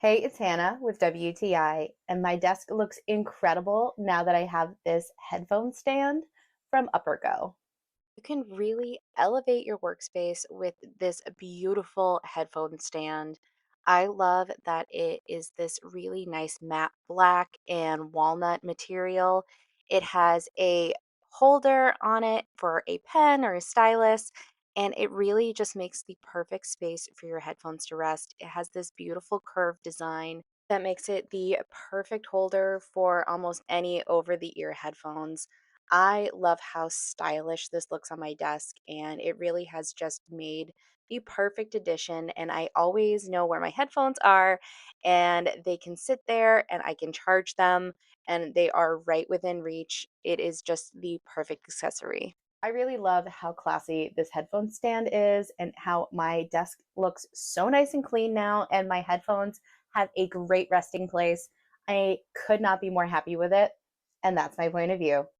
Hey, it's Hannah with WTI, and my desk looks incredible now that I have this headphone stand from UPERGO. You can really elevate your workspace with this beautiful headphone stand. I love that it is this really nice matte black and walnut material. It has a holder on it for a pen or a stylus, and it really just makes the perfect space for your headphones to rest. It has this beautiful curved design that makes it the perfect holder for almost any over the ear headphones. I love how stylish this looks on my desk, and it really has just made the perfect addition. And I always know where my headphones are, and they can sit there and I can charge them, and they are right within reach. It is just the perfect accessory. I really love how classy this headphone stand is and how my desk looks so nice and clean now, and my headphones have a great resting place. I could not be more happy with it, and that's my point of view.